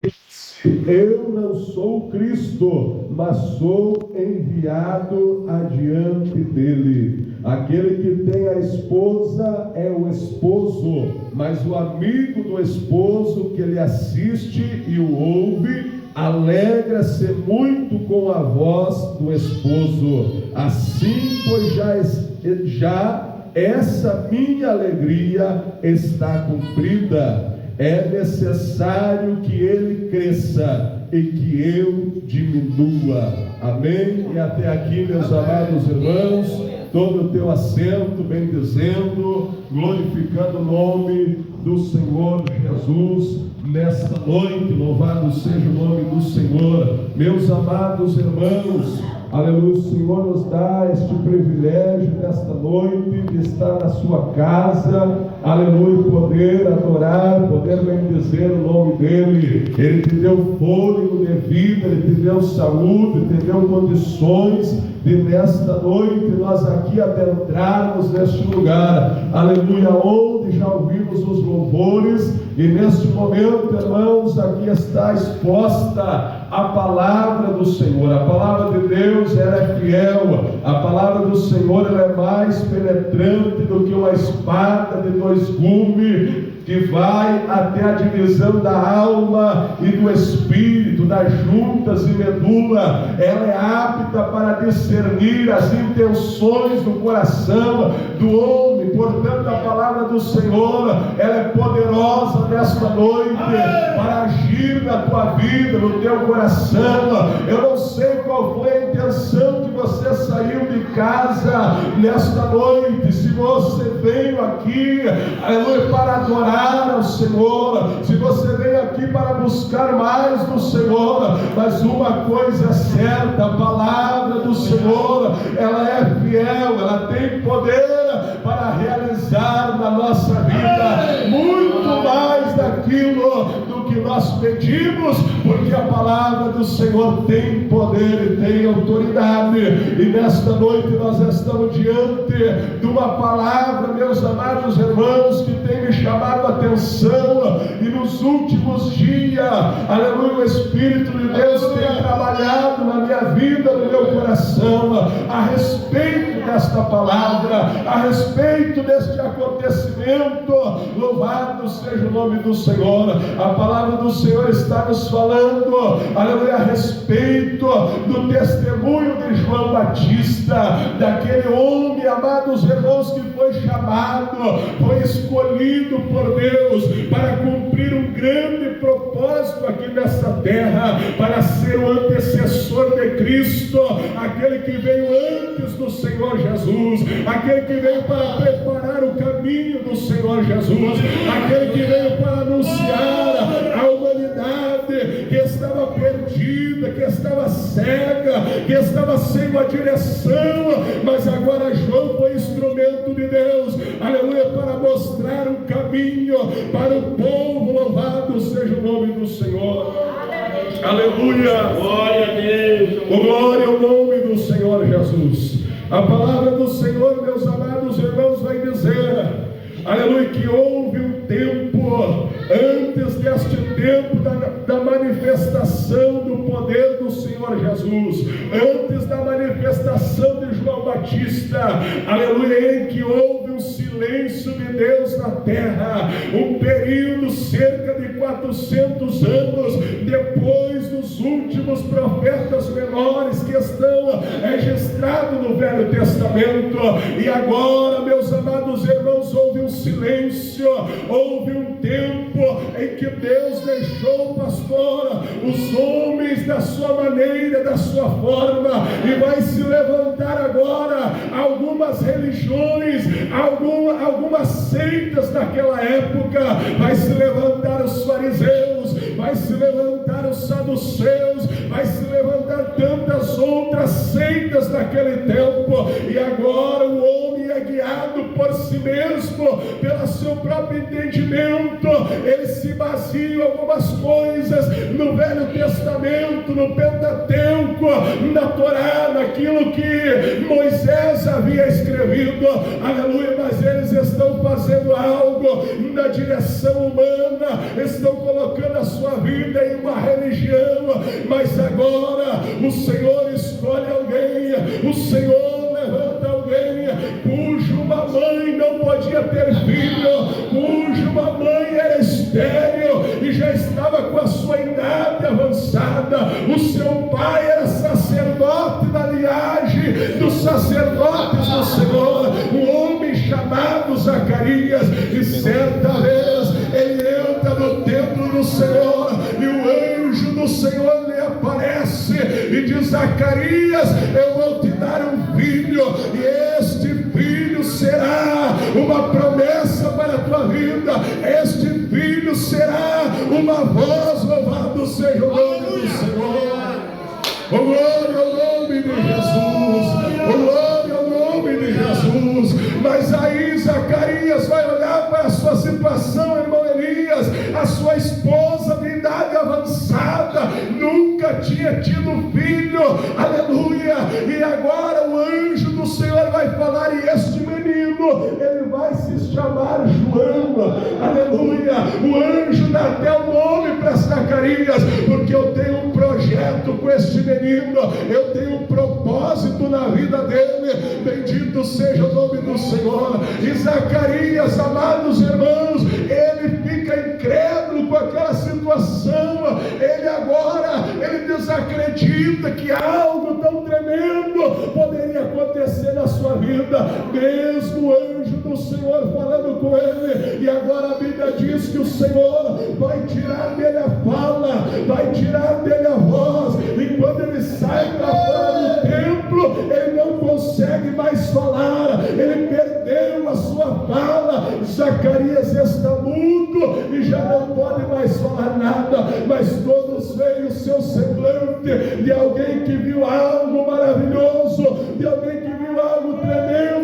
Eu não sou Cristo, mas sou enviado adiante dele. Aquele que tem a esposa é o esposo, mas o amigo do esposo que ele assiste e o ouve, alegra-se muito com a voz do esposo. Assim, pois já essa minha alegria está cumprida. É necessário que ele cresça e que eu diminua. Amém? E até aqui, meus amados irmãos, tome o teu assento, bendizendo, glorificando o nome do Senhor Jesus nesta noite. Louvado seja o nome do Senhor. Meus amados irmãos, aleluia, o Senhor nos dá este privilégio nesta noite de estar na sua casa, aleluia, poder adorar, poder bendizer o nome dele. Ele te deu fôlego de vida, ele te deu saúde, te deu condições de nesta noite nós aqui adentrarmos neste lugar, aleluia, onde já ouvimos os louvores. E neste momento, irmãos, aqui está exposta a palavra do Senhor. A palavra de Deus, ela é fiel. A palavra do Senhor, ela é mais penetrante do que uma espada de dois gumes, que vai até a divisão da alma e do espírito, das juntas e medula. Ela é apta para discernir as intenções do coração do homem. Portanto, a palavra do Senhor, ela é poderosa nesta noite para agir na tua vida, no teu coração. Eu não sei qual foi a intenção que você saiu de casa nesta noite. Se você veio aqui, aleluia, para adorar ao Senhor, se você veio aqui para buscar mais do Senhor, mas uma coisa é certa: a palavra do Senhor, ela é fiel, ela tem poder para realizar na nossa vida muito mais daquilo do que nós pedimos, porque a palavra do Senhor tem poder e tem autoridade. E nesta noite nós estamos diante de uma palavra, meus amados irmãos, que tem me chamado a atenção. E nos últimos dias, aleluia, o Espírito de Deus tem trabalhado na minha vida, no meu coração, a respeito desta palavra, a respeito deste acontecimento. Louvado seja o nome do Senhor. A palavra do Senhor está nos falando, aleluia, a respeito do testemunho de João Batista, daquele homem, amados irmãos, que foi chamado, foi escolhido por Deus para cumprir um grande propósito aqui nessa terra, para ser o antecessor de Cristo, aquele que veio antes do Senhor Jesus, aquele que veio para preparar o caminho do Senhor Jesus, aquele que veio para anunciar a humanidade que estava perdida, que estava cega, que estava sem uma direção, mas agora João foi instrumento de Deus, aleluia, para mostrar um caminho para o povo. Louvado seja o nome do Senhor. Aleluia, glória a Deus, glória ao nome do Senhor Jesus. A palavra do Senhor, meus amados irmãos, vai dizer, aleluia, que houve um tempo antes deste tempo da manifestação do poder do Senhor Jesus, antes da manifestação de João Batista, aleluia, em que houve um silêncio de Deus na terra, um período cerca de 400 anos depois dos últimos profetas menores que estão registrados no Velho Testamento. E agora, meus amados irmãos, houve um silêncio, houve um tempo em que Deus deixou, pastor, os homens da sua maneira, da sua forma, e vai se levantar agora algumas religiões, algumas seitas daquela época. Vai se levantar os fariseus, vai se levantar os saduceus, vai se levantar tantas outras seitas daquele tempo. E agora o homem é guiado por si mesmo, pelo seu próprio entendimento. Ele se baseia em algumas coisas no Velho Testamento, no Pentateuco, na Torá, naquilo que Moisés havia escrevido, aleluia, mas eles estão fazendo algo na direção humana, estão colocando a sua vida em uma religião, mas agora o Senhor escolhe alguém, o Senhor levanta alguém cuja uma mãe não podia ter filho, cuja uma mãe era estéril e já estava com a sua idade avançada, o seu pai era sacerdote da linhagem dos sacerdotes do Senhor, um homem chamado Zacarias, e certa vez ele entra no templo do Senhor e o anjo do Senhor lhe aparece e diz: Zacarias, eu vou te dar um filho, e este filho será uma promessa para a tua vida, este filho será uma voz, louvado seja o nome do Senhor. Glória ao nome de Jesus, glória ao nome de Jesus. Mas aí Zacarias vai olhar para a sua situação, irmão Elias, a sua esposa de idade avançada, nunca tinha tido filho, aleluia, e agora o anjo do Senhor vai falar, e este menino, ele vai se chamar João, aleluia, o anjo dá até o nome para Zacarias, porque eu tenho um projeto com este menino, eu tenho um propósito na vida dele, bendito seja o nome do Senhor. E Zacarias, amados irmãos, ele fica incrédulo com aquela situação, ele desacredita que algo tão tremendo poderia acontecer na sua vida, mesmo o anjo do Senhor falando com ele, e agora a Bíblia diz que o Senhor vai tirar dele a fala, vai tirar dele a voz, e quando ele sai para fora do templo, ele não consegue mais falar, ele perdeu a sua fala. Zacarias está mudo e já não pode mais falar nada, mas todos veem o seu semblante de alguém que viu algo maravilhoso, de alguém que viu algo tremendo.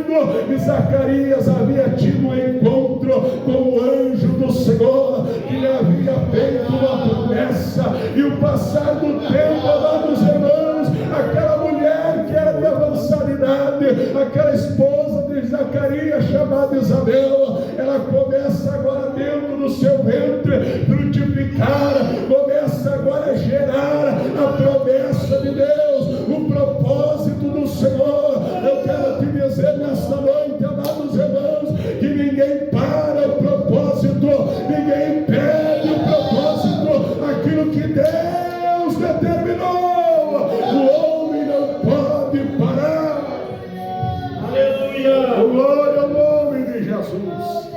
E Zacarias havia tido um encontro com o anjo do Senhor, que lhe havia feito uma promessa, e o passar do tempo, amados irmãos, aquela mulher que era de avançada idade, aquela esposa de Zacarias chamada Isabel, ela começa agora dentro do seu ventre frutificar, começa agora a gerar a promessa de Deus, o propósito do Senhor. Eu quero te dizer nesta noite, amados irmãos, que ninguém para o propósito, ninguém perde o propósito, aquilo que Deus determinou, o homem não pode parar. Aleluia, glória ao nome de Jesus,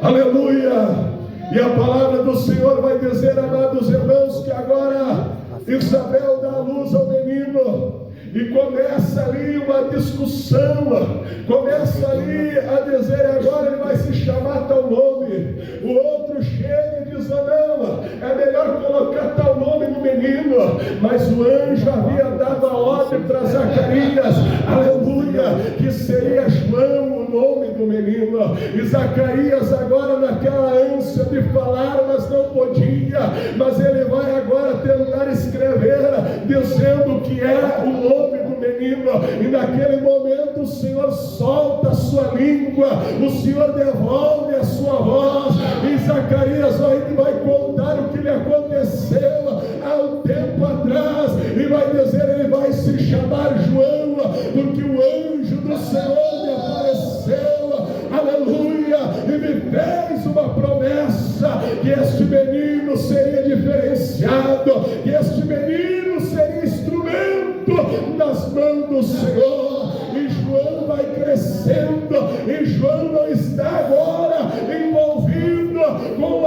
aleluia. E a palavra do Senhor vai dizer, amados irmãos, que agora Isabel dá a luz ao menino, e começa ali uma discussão, começa ali a dizer, agora ele vai se chamar tal nome. O outro chega e diz, não, é melhor colocar tal nome no menino. Mas o anjo havia dado a ordem para Zacarias, aleluia, que seria João o nome do menino. E Zacarias agora naquela ânsia de falar, mas não podia, mas ele vai agora tentar escrever, dizendo que é o nome do menino, e naquele momento o Senhor solta a sua língua, o Senhor devolve a sua voz, e Zacarias vai contar o que lhe aconteceu há um tempo atrás, e vai dizer, ele vai se chamar João, porque o anjo do Senhor me apareceu, aleluia, e me fez uma promessa, que este menino seria diferenciado, que este menino seria instrumento nas mãos do Senhor. E João vai crescendo, e João não está agora envolvido com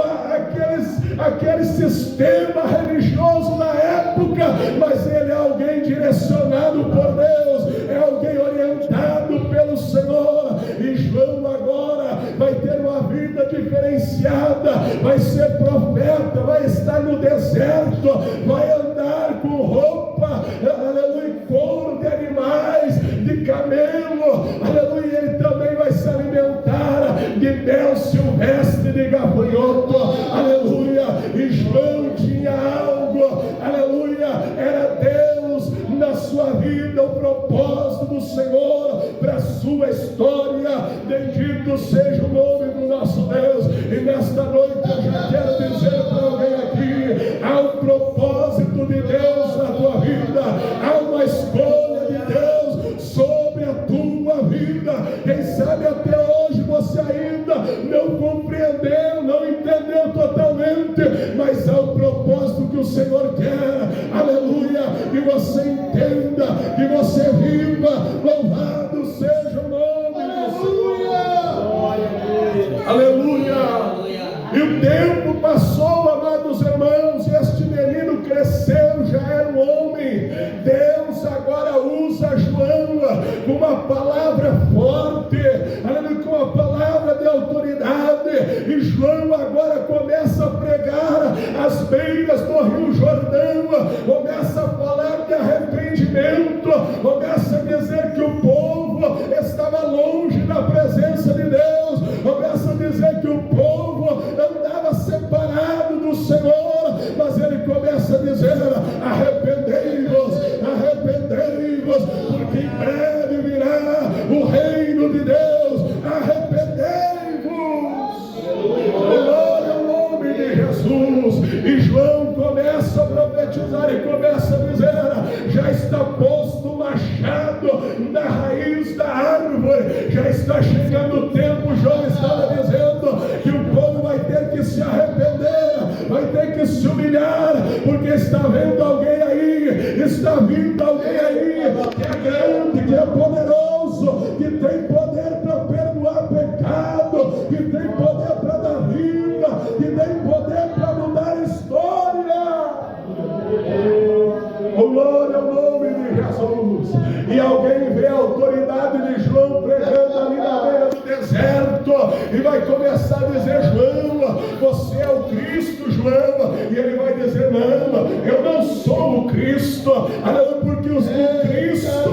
aquele sistema religioso da época, mas ele é alguém direcionado por Deus, é alguém orientado pelo Senhor. E João agora vai ter uma vida diferenciada, vai ser profeta, vai estar no deserto, vai andar com roupa, aleluia, couro de animais, de camelo, aleluia. Ele também vai se alimentar de mel silvestre, de gafanhoto, aleluia. E João tinha algo, aleluia, era Deus na sua vida, o propósito do Senhor para a sua história. Bendito seja o nome do nosso Deus. E nesta noite eu já quero dizer para alguém aqui: há um propósito de Deus na tua vida, há uma escolha de Deus sobre a tua vida. Quem sabe até hoje você ainda não compreendeu, não entendeu totalmente, mas há um propósito que o Senhor quer, aleluia, que você entenda, que você viva. Louvado seja o nome do Senhor, aleluia. E o tempo passou, amados irmãos, e este menino cresceu, já era um homem. Deus agora usa João com uma palavra forte, com uma palavra de autoridade. E João agora começa a pregar às beiras do Rio Jordão, começa a falar de arrependimento, começa a dizer que o povo estava longe da presença de Deus, começa a dizer que o povo andava separado do Senhor, mas ele começa a dizer: arrependei-vos, arrependei-vos, porque em breve virá o reino de Deus. Arrependei-vos. Glória ao nome de Jesus. E João começa a profetizar e começa a dizer: já está posto o machado na raiz da árvore, já está chegando o tempo. João estava dizendo que o povo vai ter que se arrepender, vai ter que se humilhar, porque está vendo alguém aí, está vindo alguém aí que é grande, que é poderoso, que tem poder para perdoar pecado, que tem poder para dar vida, que tem poder para mudar a história. Glória ao nome de Jesus. E alguém vê a autoridade de João pregando ali na beira do deserto e vai começar a dizer: João, você é o Cristo, João. E ele vai dizer: não, eu não sou o Cristo, porque o Cristo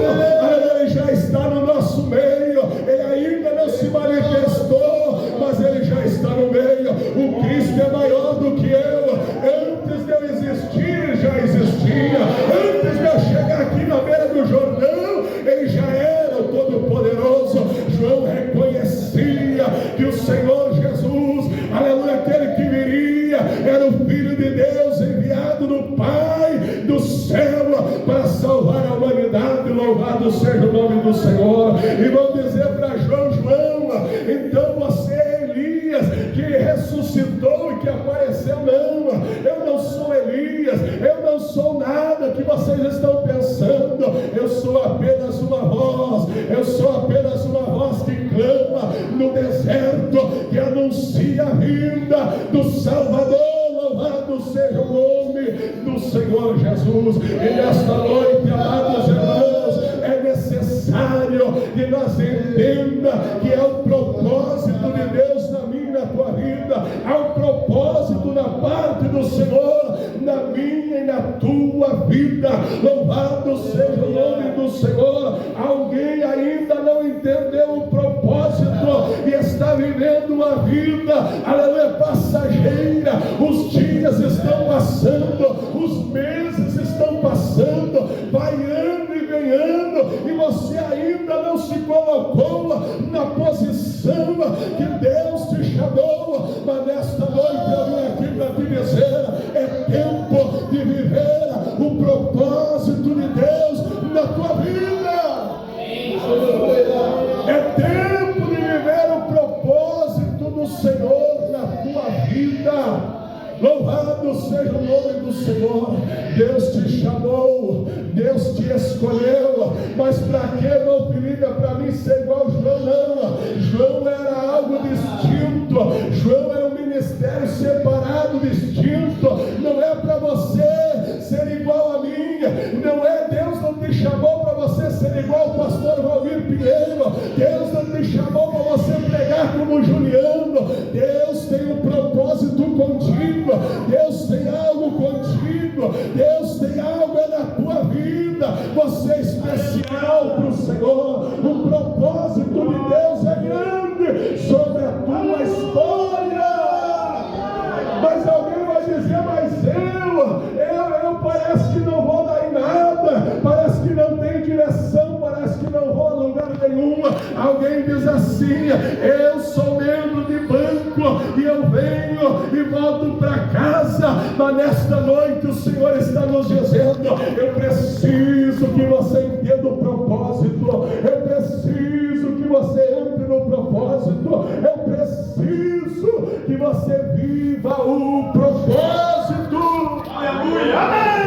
ele já está no nosso meio. Ele ainda não se manifestou, mas ele já está no meio. O Cristo é maior do que eu. Antes de eu existir, já existia. Antes de eu chegar aqui na beira do Jordão, ele já era o Todo-Poderoso. João reconhecia que o Senhor Jesus, aleluia, aquele que viria, era o Filho de Deus enviado do Pai do céu para salvar a humanidade. Louvado seja o nome do Senhor. E vão dizer para João: João, então você é Elias que ressuscitou e que apareceu? Não, eu não sou Elias, eu não sou nada que vocês estão pensando. Eu sou apenas uma voz, eu sou apenas uma voz que clama no deserto, que anuncia a vinda do Salvador. Louvado seja o nome do Senhor Jesus. E nesta noite, amados irmãos, é necessário que nós entendamos que é o propósito de Deus na minha e na tua vida. Há um propósito da parte do Senhor na minha e na tua vida. Louvado seja o nome do Senhor. Alguém ainda não entendeu o propósito e está vivendo uma vida, aleluia, passageira. Os dias estão passando, os meses estão passando, vai ano e vem ano, e você ainda não se colocou na posição que Deus te chamou. Mas nesta noite eu vim aqui para te dizer: é tempo de viver o propósito de Deus na tua vida. É tempo de viver o propósito do Senhor na tua vida. Louvado seja o nome do Senhor. Deus te chamou, Deus te escolheu, mas para que, meu filho, para mim ser igual João? Não, João era algo distinto, João era um ministério separado, distinto. Não é para você ser igual a mim, não é. Deus não te chamou para você ser igual o pastor Valmir Pinheiro, Deus não te chamou para você pregar como Juliano. Deus tem um propósito contigo, Deus tem algo contigo, Deus tem algo na tua vida. Você é especial para o Senhor. O propósito de Deus é grande sobre a tua história. Mas alguém vai dizer: mas eu parece que não vou dar em nada, parece que não tem dinheiro. assim: eu sou membro de banco e eu venho e volto para casa. Mas nesta noite o Senhor está nos dizendo: eu preciso que você entenda o propósito, eu preciso que você entre no propósito, eu preciso que você viva o propósito. Aleluia! Amém!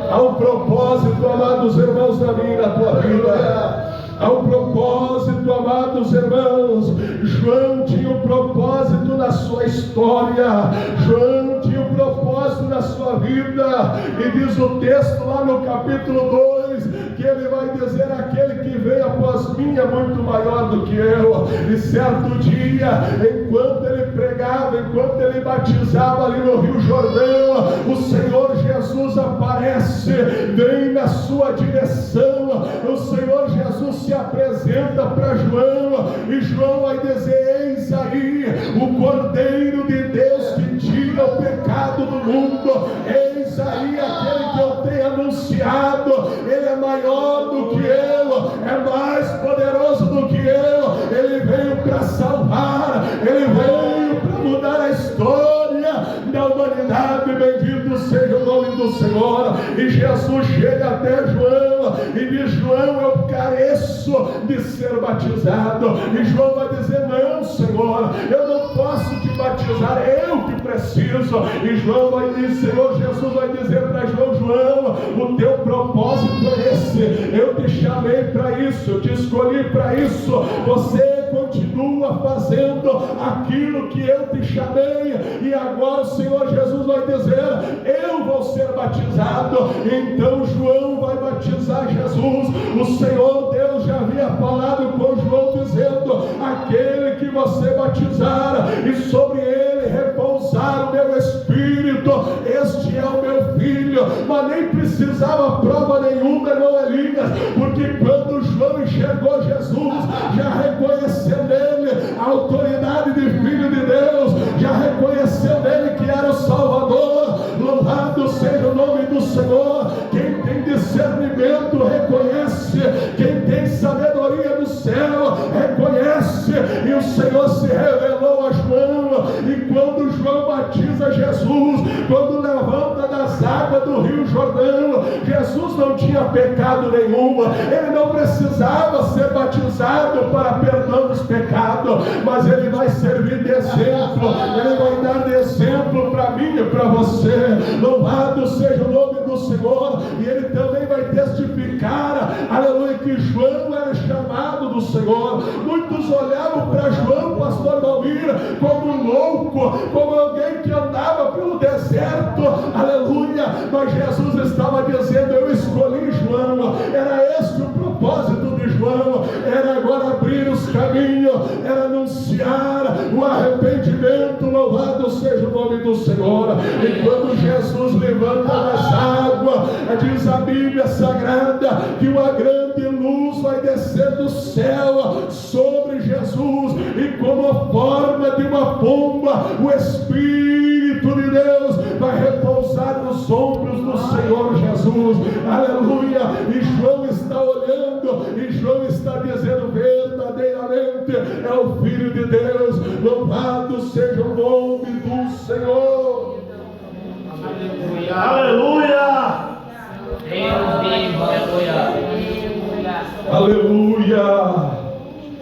Há um propósito, amados irmãos, na minha e na tua vida. Há um propósito, amados irmãos. João tinha um propósito na sua história. João tinha um propósito na sua vida. E diz o texto lá no capítulo 2, que ele vai dizer: aquele que veio após mim é muito maior do que eu. E certo dia, enquanto ele pregava, enquanto ele batizava ali no Rio Jordão, o Senhor Jesus aparece, vem na sua direção. O Senhor Jesus se apresenta para João, e João vai dizer: eis aí o Cordeiro de Deus que tira o pecado do mundo. Eis aí aquele que eu tenho anunciado. Ele é maior do que eu, é mais poderoso do que eu. Ele veio para salvar, ele veio para mudar a história da humanidade. Bendito seja o nome do Senhor. E Jesus chega até João e diz: João, eu careço de ser batizado. E João vai dizer: não, Senhor, eu não posso te batizar, eu que preciso. E João vai dizer, Senhor Jesus vai dizer para João: João, o teu propósito é esse, eu te chamei para isso, eu te escolhi para isso. Você continua fazendo aquilo que eu te chamei. E agora o Senhor Jesus vai dizer: eu vou ser batizado. Então João vai batizar Jesus. O Senhor Deus já havia falado com João dizendo: aquele que você batizar e sobre ele repousar o meu Espírito, este é o meu filho. Mas nem precisava prova nenhuma, irmão Elias, porque quando João enxergou Jesus, já reconheceu nele a autoridade de Filho de Deus, já reconheceu nele que era o Salvador. Louvado seja o nome do Senhor. Quem tem discernimento reconhece, quem tem sabedoria do céu reconhece. E o Senhor se revelou a João. E quando João batiza Jesus, quando levanta das águas do Rio Jordão, Jesus não tinha pecado nenhum, ele não precisava ser batizado para perdão dos pecados, mas ele vai servir de exemplo, ele vai dar de exemplo para mim e para você. Louvado seja o nome do Senhor. E ele também vai testificar, aleluia, que João era chamado do Senhor. Muitos olhavam para João, pastor Valmir, como louco, como alguém que andava pelo deserto, aleluia. Mas Jesus estava dizendo: eu escolhi João. Era este o propósito de João, era agora abrir os caminhos, era anunciar o arrependimento. Louvado seja o nome do Senhor. E quando Jesus levanta das águas, diz a Bíblia Sagrada que uma grande luz vai descer do céu sobre Jesus, e como a forma de uma pomba, o Espírito de Deus vai repousar nos ombros do Senhor Jesus. Aleluia. E João está olhando, e João está dizendo: verdadeiramente é o Filho de Deus. Louvado seja o nome do Senhor. Aleluia. Aleluia. Deus vivo, aleluia. Aleluia.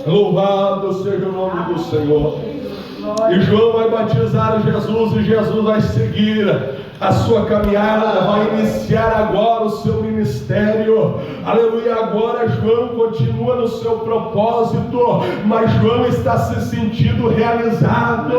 Louvado seja o nome do Senhor. E João vai batizar Jesus, e Jesus vai seguir a sua caminhada, vai iniciar agora o seu ministério. Aleluia. Agora João continua no seu propósito, mas João está se sentindo realizado.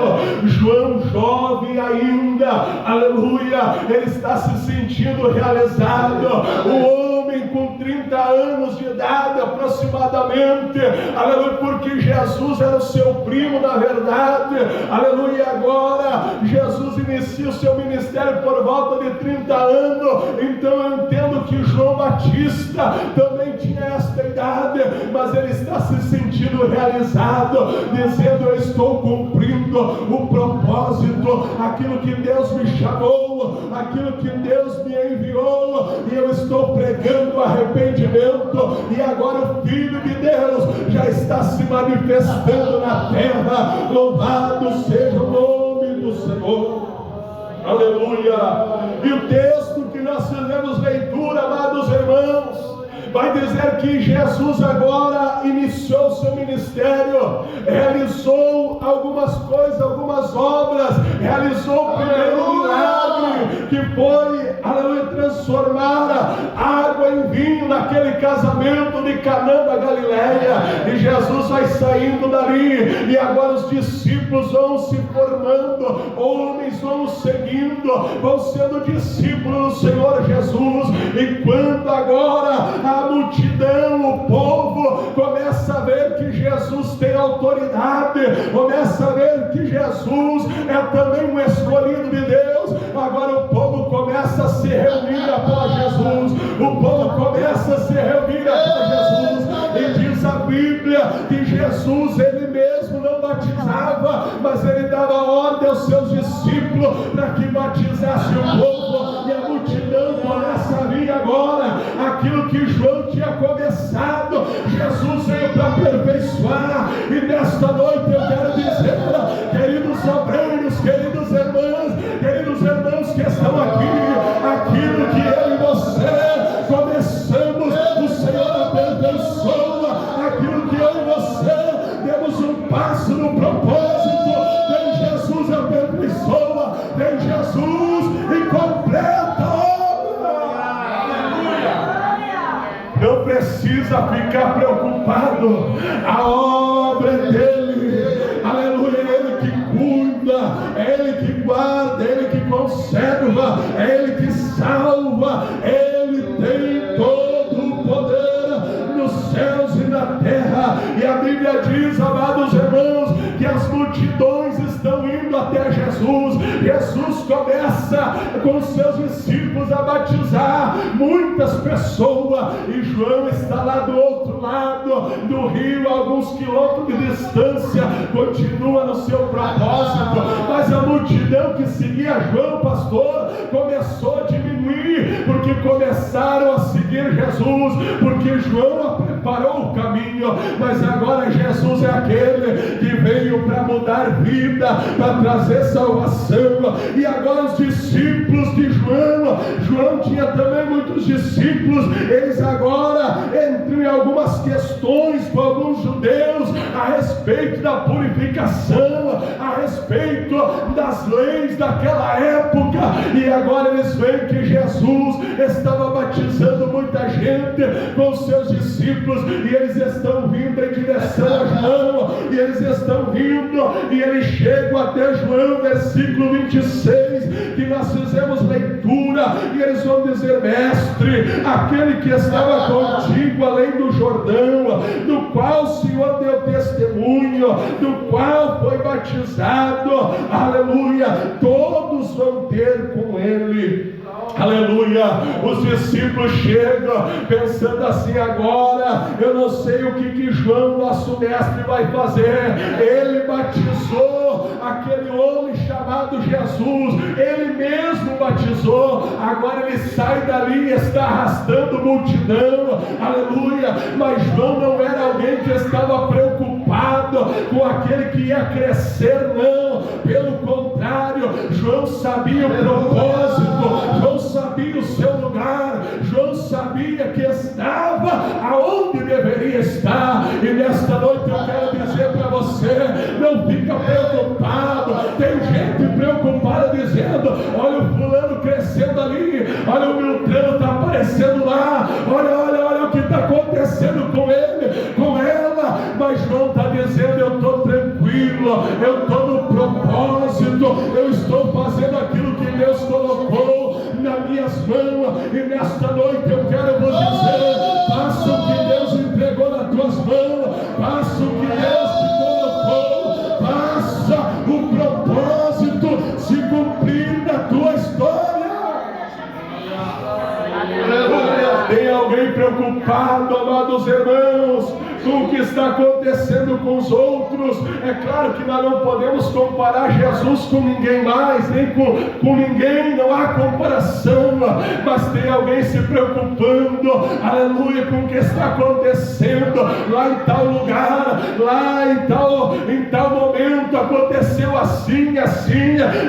João, jovem ainda, aleluia, ele está se sentindo realizado. O homem com 30 anos de idade aproximadamente, aleluia, porque Jesus era o seu primo na verdade, aleluia. Agora Jesus inicia o seu ministério por volta de 30 anos. Então eu entendo que João Batista também tinha esta idade, mas ele está se sentindo realizado, dizendo: eu estou cumprindo o propósito, aquilo que Deus me chamou. enviou, aquilo que Deus me enviou, e eu estou pregando arrependimento, e agora o Filho de Deus já está se manifestando na terra. Louvado seja o nome do Senhor. Aleluia. E o texto que nós fizemos leitura, amados irmãos, vai dizer que Jesus agora iniciou seu ministério, realizou algumas coisas, algumas obras, realizou o primeiro milagre, que foi, aleluia, transformar água em vinho naquele casamento de Canaã da Galileia. E Jesus vai saindo dali, e agora os discípulos vão se formando, homens vão seguindo, vão sendo discípulos do Senhor Jesus. E quando agora a multidão, o povo começa a ver que Jesus tem autoridade, começa a ver que Jesus é também um escolhido de Deus, agora o povo começa a se reunir após Jesus, o povo começa a se reunir após Jesus. E diz a Bíblia que Jesus, ele mesmo não batizava, mas ele dava ordem aos seus discípulos para que batizasse o povo. E a multidão começa a vir agora aquilo que João tinha começado. Jesus veio para aperfeiçoar, e nesta noite eu quero dizer, queridos obreiros, queridos irmãos que estão aqui, aquilo que eu e você começamos, o Senhor aperfeiçoa. Aquilo que eu e você demos um passo no propósito, tem Jesus aperfeiçoa, tem Jesus e completa a obra. Não precisa ficar preocupado, a obra é dele, aleluia. É ele que cuida, é ele que guarda, é ele que conserva, é ele que salva, ele tem todo o poder nos céus e na terra. E a Bíblia diz, amados irmãos, que as multidões estão indo até Jesus. Jesus começa com seus discípulos a batizar muitas pessoas, e João está lá do outro lado do rio, a alguns quilômetros de distância, continua no seu propósito. Mas a multidão que seguia João, pastor, começou a diminuir, porque começaram a seguir Jesus, porque João preparou o caminho. Mas agora Jesus é aquele que veio para mudar vida, para trazer salvação. E agora os discípulos de João tinha também muitos discípulos, eles agora entram em algumas questões com alguns judeus a respeito da purificação, a respeito das leis daquela época. E agora eles veem que Jesus estava batizando muita gente com seus discípulos, e eles estão vindo em direção a João, e eles estão vindo, e eles chegam até João, versículo 26, que nós fizemos leitura, e eles vão dizer: mestre, aquele que estava contigo além do Jordão, do qual o Senhor deu testemunho, do qual foi batizado, aleluia, todos vão ter com ele. Aleluia. Os discípulos chegam pensando assim: agora eu não sei o que João, nosso mestre, vai fazer. Ele batizou aquele homem chamado Jesus, ele mesmo batizou, agora ele sai dali e está arrastando multidão. Aleluia. Mas João não era alguém que estava preocupado com aquele que ia crescer, não, pelo contrário, João sabia o propósito, João sabia o seu lugar, João sabia que estava aonde deveria estar. E nesta noite eu quero dizer para você: não fica preocupado. Tem gente preocupada dizendo: olha o fulano crescendo ali, olha o Miltrano está aparecendo lá, olha o que está acontecendo com ele, com ela. Mas João está dizendo: eu estou tranquilo, eu estou no propósito, eu estou fazendo aquilo que Deus colocou nas minhas mãos. E nesta noite eu quero vos dizer: faça o que Deus entregou nas tuas mãos, faça o que Deus te colocou, faça o propósito se cumprir na tua história. Tem alguém preocupado, amados irmãos, com o que está acontecendo com os outros? outros. É claro que nós não podemos comparar Jesus com ninguém mais, nem com ninguém, não há comparação, mas tem alguém se preocupando, aleluia, com o que está acontecendo lá em tal lugar, lá em tal momento aconteceu assim,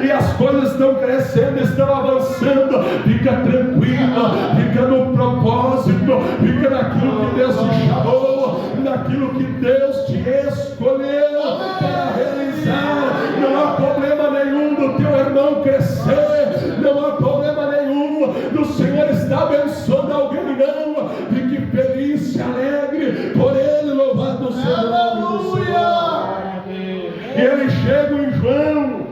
e as coisas estão crescendo, estão avançando. Fica tranquilo, fica no propósito, fica naquilo que Deus te chamou, naquilo que Deus te escolheu para realizar. Não há problema nenhum do teu irmão crescer, não há problema nenhum do Senhor estar abençoando alguém, não. Fique feliz, se alegre por ele, louvado seja o nome do Senhor. E eles chegam em João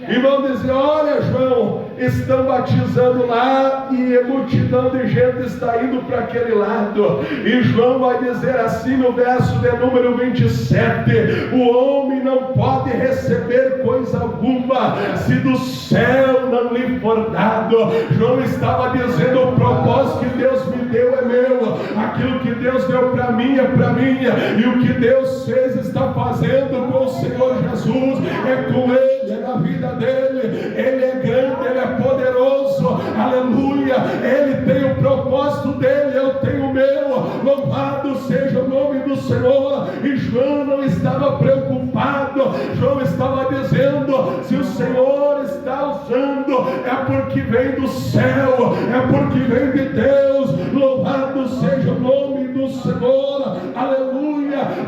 e vão dizer: olha, João, estão batizando lá e a multidão de gente está indo para aquele lado. E João vai dizer assim no verso de número 27: o homem não pode receber coisa alguma se do céu não lhe for dado. João estava dizendo: o propósito que Deus me deu é meu, aquilo que Deus deu para mim é para minha, e o que Deus fez, está fazendo com o Senhor Jesus, é com ele, é na vida dele. Ele é grande, ele é poderoso, aleluia, ele tem o propósito dele, eu tenho o meu, louvado seja o nome do Senhor. E João não estava preocupado, João estava dizendo: se o Senhor está usando, é porque vem do céu, é porque vem de Deus, louvado seja o nome do Senhor, aleluia.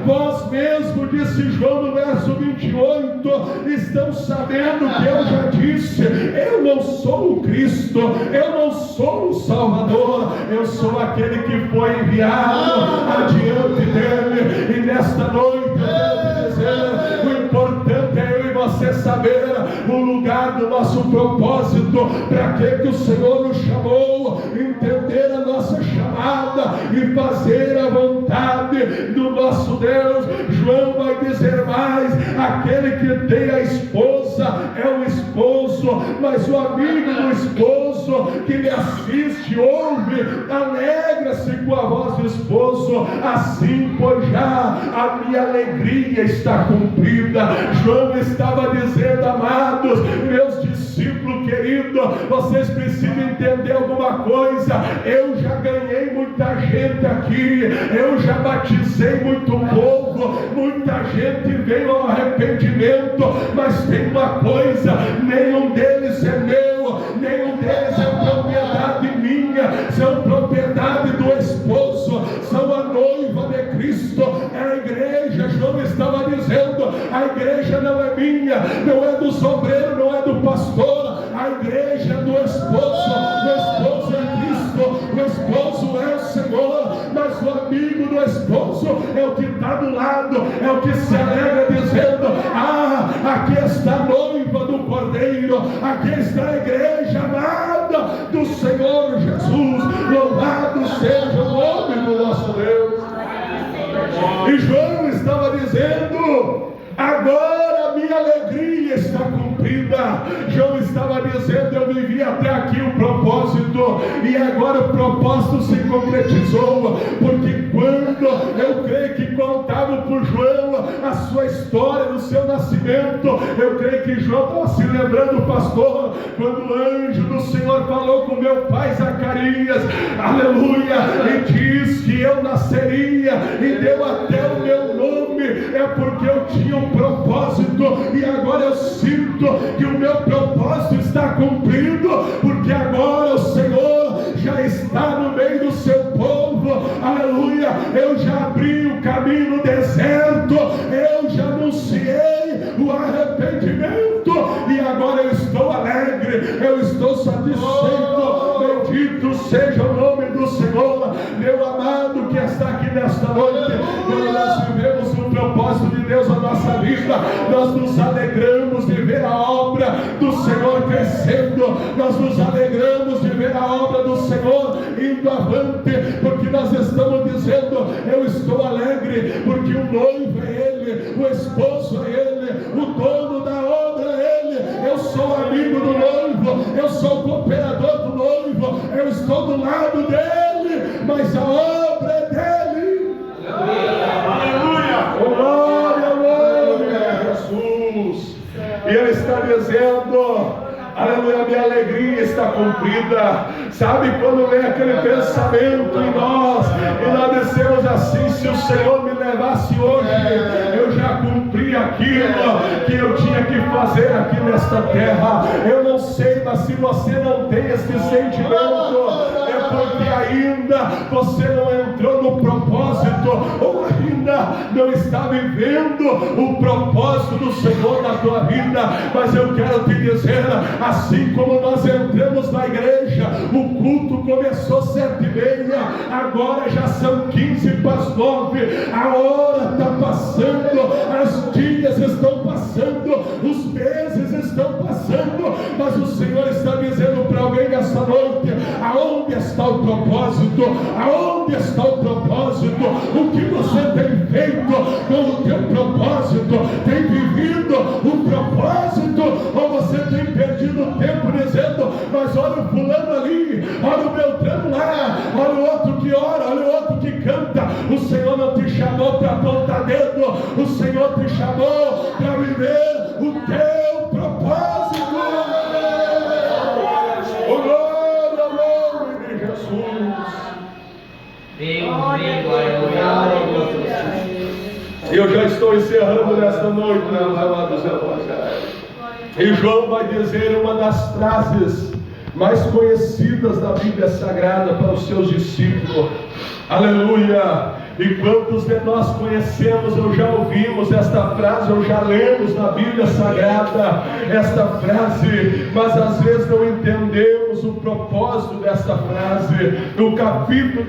Vós mesmo, disse João no verso 28, estão sabendo que eu já disse: eu não sou o Cristo, eu não sou o Salvador, eu sou aquele que foi enviado adiante dele. E nesta noite eu quero dizer: o importante é eu e você saber o lugar do nosso propósito, para que o Senhor nos chamou, entender a nossa chamada e fazer a vontade do nosso Deus. João vai dizer mais: aquele que tem a esposa é o esposo, mas o amigo do esposo que lhe assiste, ouve, alegra-se com a voz do esposo. Assim, pois já a minha alegria está cumprida. João estava dizendo: amados, meus discípulos queridos, vocês precisam entender alguma coisa. Eu já ganhei muita gente aqui, eu já batizei muito povo, muita gente veio ao arrependimento, mas tem uma coisa: nenhum deles é meu, nenhum deles é propriedade minha, são propriedade do esposo, são a noiva de Cristo, é a igreja. João estava dizendo: a igreja não é minha, não é dos obreiros, não é do pastor, a igreja é do esposo. O esposo é Cristo, o esposo é o Senhor, mas o amigo do esposo é o que está do lado, é o que se alegra dizendo: ah, aqui está a noiva do Cordeiro, aqui está a igreja amada do Senhor Jesus, louvado seja o nome do nosso Deus. E João estava dizendo: agora a minha alegria está cumprida. João estava dizendo: eu vivi até aqui o propósito, e agora o propósito se concretizou, porque quando eu creio que contavam por João a sua história do seu nascimento, eu creio que João estava se lembrando, pastor, quando o anjo do Senhor falou com meu pai Zacarias, aleluia, e diz que eu nasceria, e deu até o meu nome, é porque eu tinha um propósito, e agora eu sinto que o meu propósito está cumprido, porque agora o Senhor já está no meio do seu povo, aleluia. Eu já abri o caminho no deserto, eu já anunciei o arrependimento, e agora eu estou alegre, eu estou satisfeito. Bendito seja o nome do Senhor. Meu amado que está aqui nesta noite, quando nós vivemos o propósito de Deus na nossa vida, nós nos alegramos de ver a obra do Senhor crescendo, nós nos alegramos de ver a obra do Senhor indo avante, porque nós estamos dizendo: eu estou alegre, porque o noivo é Ele, o esposo é Ele, o dono da obra é Ele. Eu sou amigo do noivo, eu sou cooperador do noivo, eu estou do lado dele, mas a obra é dele. Aleluia! Glória ao nome dizendo: aleluia, minha alegria está cumprida. Sabe quando vem aquele pensamento em nós, e nós dizemos assim: se o Senhor me levasse hoje, eu já cumpri aquilo que eu tinha que fazer aqui nesta terra. Eu não sei, mas se você não tem esse sentimento, é porque ainda você não entrou no propósito, ou ainda não está vivendo o propósito do Senhor na tua vida. Mas eu quero te dizer, assim como nós entramos na igreja, o culto começou 7h30, agora já são 8:45, a hora está passando, os dias estão passando, os meses estão passando, mas o Senhor está dizendo para alguém nessa noite: aonde está o propósito? Aonde está o propósito? O que você tem feito com o teu propósito? Tem vivido o propósito, ou você tem perdido tempo dizendo: mas olha o fulano ali, olha o Beltrano lá, olha o outro que ora, olha o outro que canta. O Senhor não te chamou para apontar dedo, o Senhor te chamou para viver o teu propósito. O glória ao nome de Jesus. Eu já estou encerrando nesta noite, meus amados irmãos. E João vai dizer uma das frases mais conhecidas da Bíblia Sagrada para os seus discípulos. Aleluia! E quantos de nós conhecemos, ou já ouvimos esta frase, ou já lemos na Bíblia Sagrada esta frase, mas às vezes não entendemos o propósito desta frase. No capítulo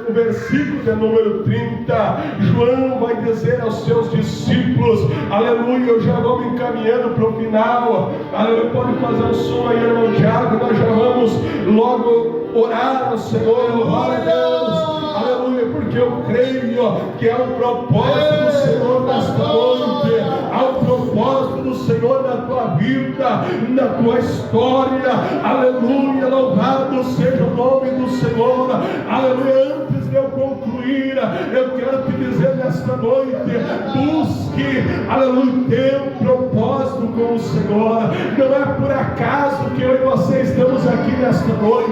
no versículo de número 30, João vai dizer aos seus discípulos, aleluia, eu já vou me encaminhando para o final, aleluia, pode fazer um som aí, irmão Tiago, nós já vamos logo orar ao Senhor, louvar a Deus. Aleluia, porque eu creio que é o propósito do Senhor nesta noite, há o propósito do Senhor na tua vida, na tua história. Aleluia, louvado seja o nome do Senhor. Aleluia, antes de eu concluir, eu quero te dizer nesta noite: busque, aleluia, ter um propósito com o Senhor. Não é por acaso que eu e você estamos aqui nesta noite.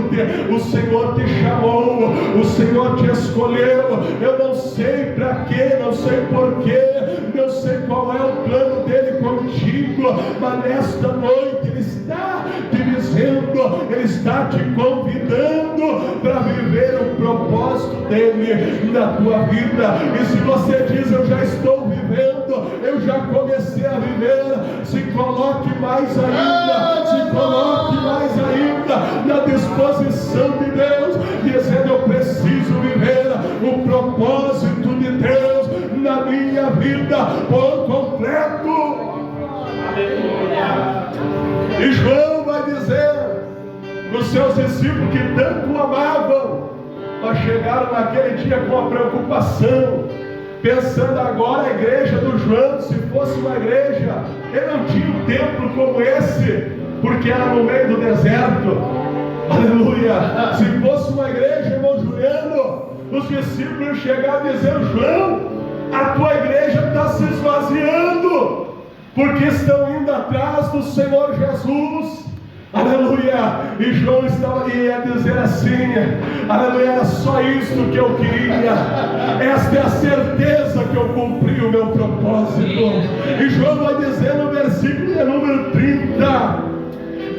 O Senhor te chamou, o Senhor te escolheu. Eu não sei para quê, não sei porquê, não sei qual é o plano dele contigo, mas nesta noite ele está te dizendo, ele está te convidando para viver o propósito dele na tua vida. E se você diz: eu já estou vivendo, eu já comecei a viver, se coloque mais ainda, se coloque mais ainda na disposição de Deus, dizendo: eu preciso viver o propósito de Deus na minha vida por completo. Aleluia. E João vai dizer para os seus discípulos que tanto o amavam, mas chegaram naquele dia com a preocupação, pensando: agora a igreja do João, se fosse uma igreja, ele não tinha um templo como esse, porque era no meio do deserto. Aleluia! Se fosse uma igreja, irmão Juliano, os discípulos chegaram dizendo: João, a tua igreja está se esvaziando, porque estão indo atrás do Senhor Jesus. Aleluia! E João ia dizer assim: aleluia, era só isso que eu queria, esta é a certeza que eu cumpri o meu propósito. E João vai dizer no versículo de número 30: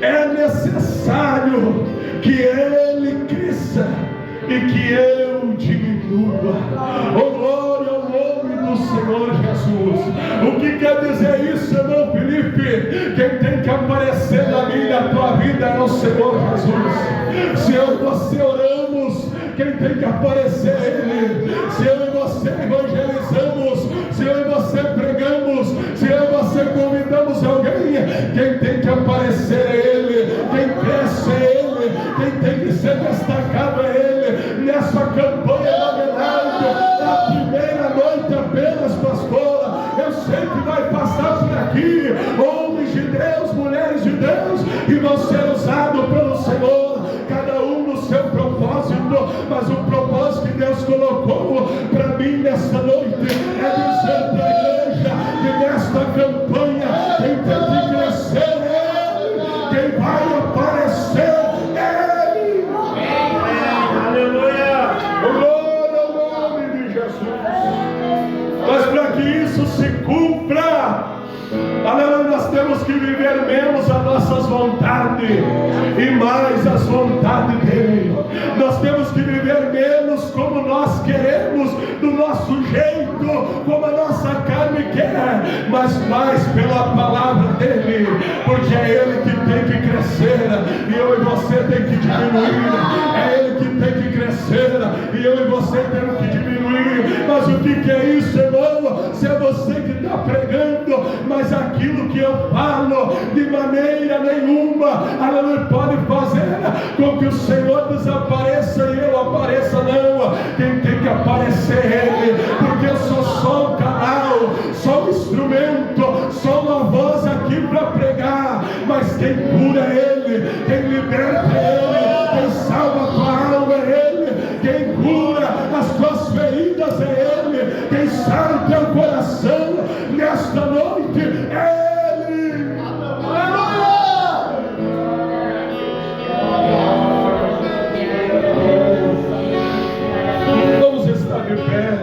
é necessário que ele cresça e que eu diminua. Oh, glória ao nome do Senhor Jesus. O que quer dizer isso, irmão Felipe? Quem tem que aparecer na minha e na tua vida é o Senhor Jesus. Se eu e você oramos, quem tem que aparecer é Ele. Se eu e você evangelizamos, se eu e você pregamos, se eu e você convidamos alguém, quem tem que aparecer é Ele. Quem cresce é Ele. Quem tem que ser destacado é Ele. Nessa campanha da homenagem, é a primeira noite apenas, pastora. Eu sei que vai passar por aqui homens de Deus, mulheres de Deus, e vão ser usados pelo Senhor, cada um no seu propósito. Mas o propósito que Deus colocou para mim nesta noite é dizer para a igreja que nesta campanha quem tem que crescer que viver menos as nossas vontades e mais as vontades dele. Nós temos que viver menos como nós queremos, do nosso jeito, como a nossa carne quer, mas mais pela palavra dele, porque é ele que tem que crescer e eu e você tem que diminuir. É ele que tem que crescer e eu e você temos que diminuir. Mas o que é isso, irmão? Se é você que está pregando, mas aquilo que eu falo de maneira nenhuma, aleluia, pode fazer com que o Senhor desapareça e eu apareça. Não, quem tem que aparecer é ele, porque eu sou só um canal, só um instrumento, só uma voz aqui para pregar, mas quem cura é ele, quem liberta é ele, quem salva a tua alma é ele, quem cura as tuas feridas é ele, quem sara o teu coração nesta noite é ele. Aleluia! Vamos estar de pé.